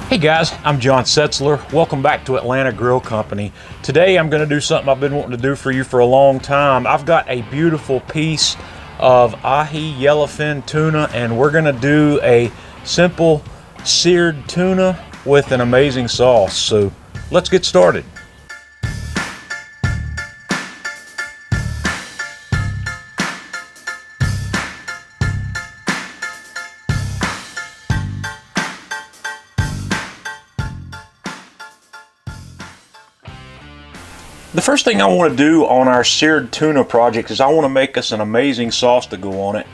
Hey guys, I'm John Setzler. Welcome back to Atlanta Grill Company. Today I'm going to do something I've been wanting to do for you for a long time. I've got a beautiful piece of ahi yellowfin tuna, and we're going to do a simple seared tuna with an amazing sauce. So let's get started. The first thing I want to do on our seared tuna project is I want to make us an amazing sauce to go on it.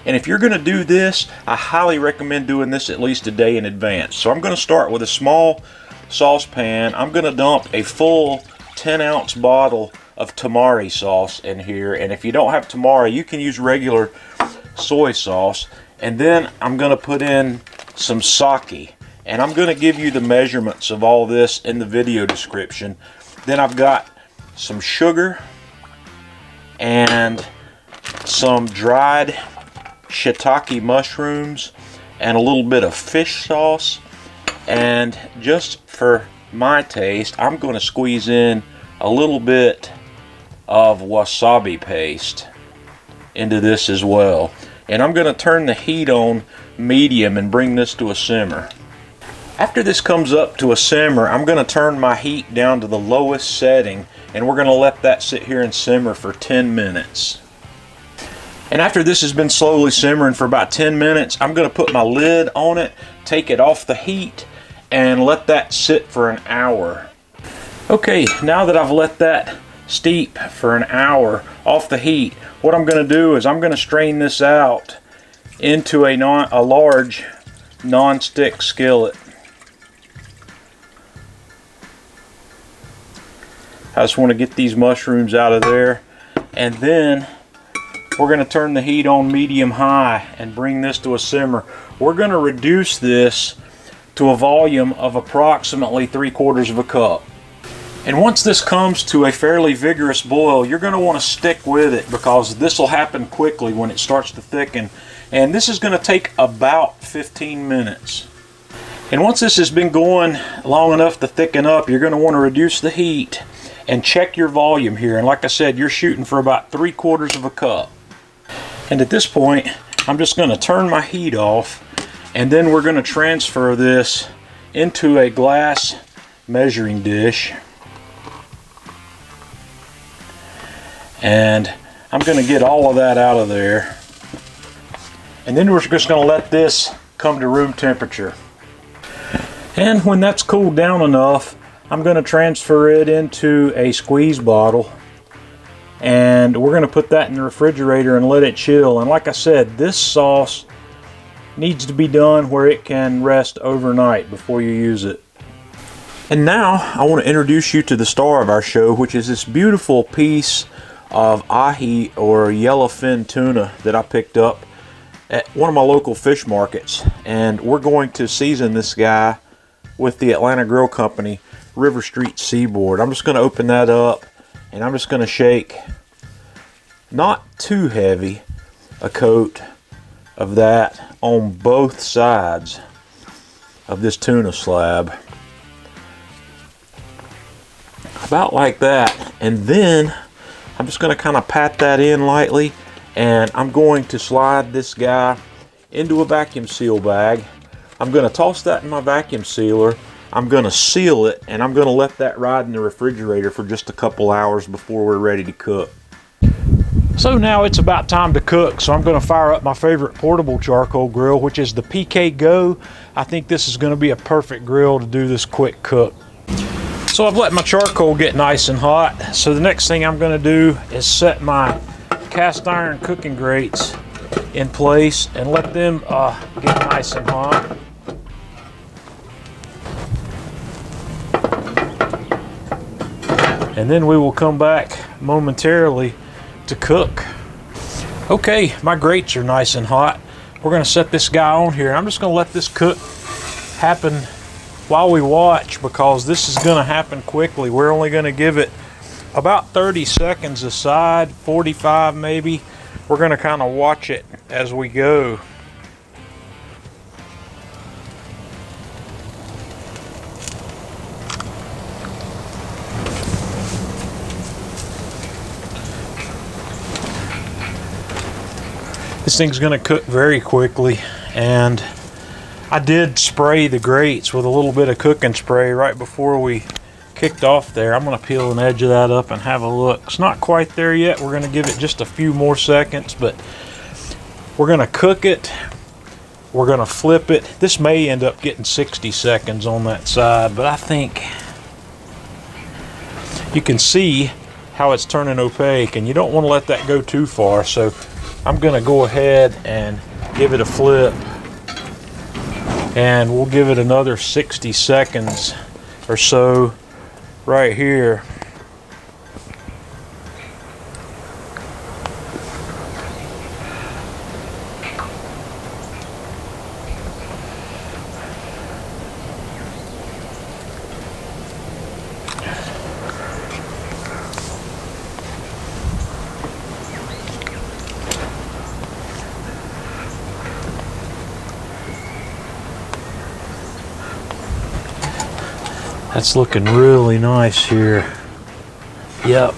And if you're going to do this, I highly recommend doing this at least a day in advance. So I'm going to start with a small saucepan. I'm going to dump a full 10-ounce bottle of Tamari sauce in here. And if you don't have Tamari, you can use regular soy sauce. And then I'm going to put in some sake. And I'm going to give you the measurements of all this in the video description. Then I've got some sugar and some dried shiitake mushrooms and a little bit of fish sauce. And just for my taste, I'm going to squeeze in a little bit of wasabi paste into this as well. And I'm going to turn the heat on medium and bring this to a simmer. After this comes up to a simmer, I'm going to turn my heat down to the lowest setting, and we're going to let that sit here and simmer for 10 minutes. And after this has been slowly simmering for about 10 minutes, I'm going to put my lid on it, take it off the heat, and let that sit for an hour. Okay, now that I've let that steep for an hour off the heat, what I'm going to do is I'm going to strain this out into a large non-stick skillet. I just want to get these mushrooms out of there, and then we're going to turn the heat on medium-high and bring this to a simmer. We're going to reduce this to a volume of approximately 3/4 of a cup. And once this comes to a fairly vigorous boil, you're going to want to stick with it because this will happen quickly when it starts to thicken. And this is going to take about 15 minutes. And once this has been going long enough to thicken up, you're going to want to reduce the heat and check your volume here. And like I said, you're shooting for about 3/4 of a cup. And at this point, I'm just going to turn my heat off, and then we're going to transfer this into a glass measuring dish. And I'm going to get all of that out of there. And then we're just going to let this come to room temperature. And when that's cooled down enough, I'm going to transfer it into a squeeze bottle, and we're going to put that in the refrigerator and let it chill. And like I said, this sauce needs to be done where it can rest overnight before you use it. And now I want to introduce you to the star of our show, which is this beautiful piece of ahi or yellowfin tuna that I picked up at one of my local fish markets. And we're going to season this guy with the Atlanta Grill Company River Street Seaboard. I'm just going to open that up, and I'm just going to shake, not too heavy, a coat of that on both sides of this tuna slab. About like that. And then I'm just going to kind of pat that in lightly, and I'm going to slide this guy into a vacuum seal bag. I'm going to toss that in my vacuum sealer. I'm going to seal it, and I'm going to let that ride in the refrigerator for just a couple hours before we're ready to cook. So now it's about time to cook, so I'm going to fire up my favorite portable charcoal grill, which is the PK Go. I think this is going to be a perfect grill to do this quick cook. So I've let my charcoal get nice and hot, so the next thing I'm going to do is set my cast iron cooking grates in place and let them get nice and hot. And then we will come back momentarily to cook. Okay, my grates are nice and hot. We're going to set this guy on here. I'm just going to let this cook happen while we watch, because this is going to happen quickly. We're only going to give it about 30 seconds aside, 45 maybe. We're going to kind of watch it as we go. This thing's gonna cook very quickly, and I did spray the grates with a little bit of cooking spray right before we kicked off there. I'm gonna peel an edge of that up and have a look. It's not quite there yet. We're gonna give it just a few more seconds, but we're gonna cook it. We're gonna flip it. This may end up getting 60 seconds on that side, but I think you can see how it's turning opaque, and you don't want to let that go too far. So I'm gonna go ahead and give it a flip, and we'll give it another 60 seconds or so right here. That's looking really nice here. Yep.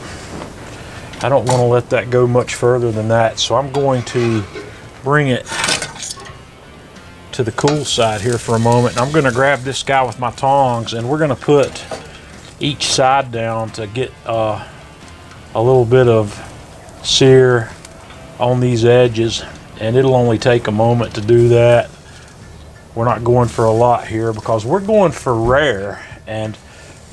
I don't want to let that go much further than that, so I'm going to bring it to the cool side here for a moment. I'm going to grab this guy with my tongs, and we're going to put each side down to get a little bit of sear on these edges, and it'll only take a moment to do that. We're not going for a lot here because we're going for rare, and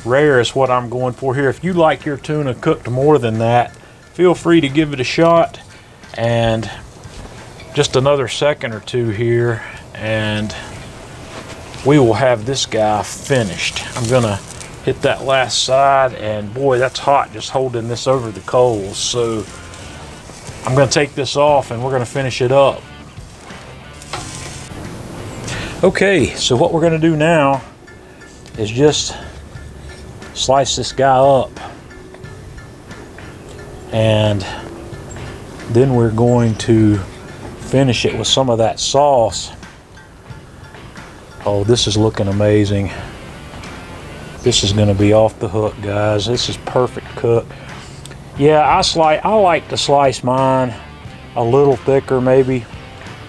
rare is what I'm going for here. If you like your tuna cooked more than that, feel free to give it a shot. And just another second or two here, and we will have this guy finished. I'm gonna hit that last side, and boy, that's hot just holding this over the coals. So I'm gonna take this off and we're gonna finish it up. Okay, so what we're gonna do now is just slice this guy up, and then we're going to finish it with some of that sauce. Oh, this is looking amazing. This is going to be off the hook, guys. This is perfect cook. Yeah, I like to slice mine a little thicker maybe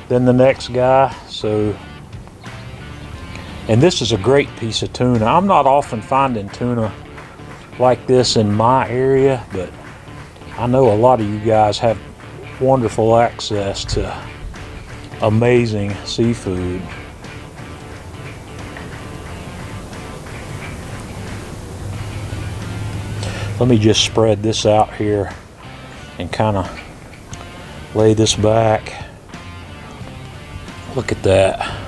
than the next guy. So, and this is a great piece of tuna. I'm not often finding tuna like this in my area, but I know a lot of you guys have wonderful access to amazing seafood. Let me just spread this out here and kind of lay this back. Look at that.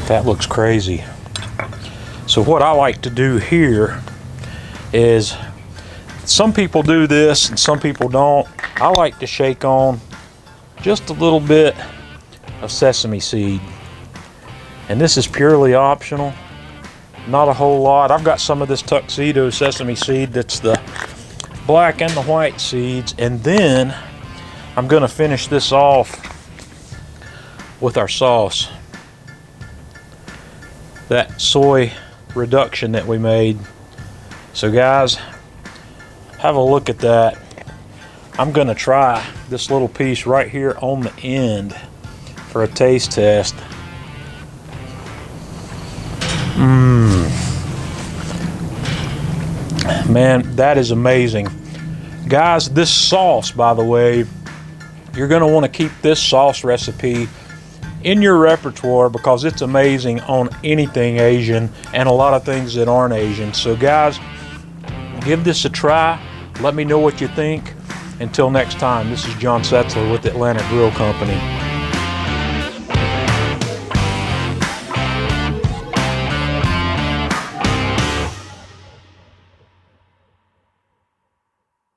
That looks crazy. So what I like to do here is, some people do this and some people don't. I like to shake on just a little bit of sesame seed. And this is purely optional, not a whole lot. I've got some of this tuxedo sesame seed that's the black and the white seeds. And then I'm gonna finish this off with our sauce. That soy reduction that we made. So guys, have a look at that. I'm gonna try this little piece right here on the end for a taste test. Man, that is amazing. Guys, this sauce, by the way, you're gonna wanna keep this sauce recipe in your repertoire because it's amazing on anything Asian and a lot of things that aren't Asian. So guys, give this a try. Let me know what you think. Until next time, this is John Setzler with Atlanta Grill Company.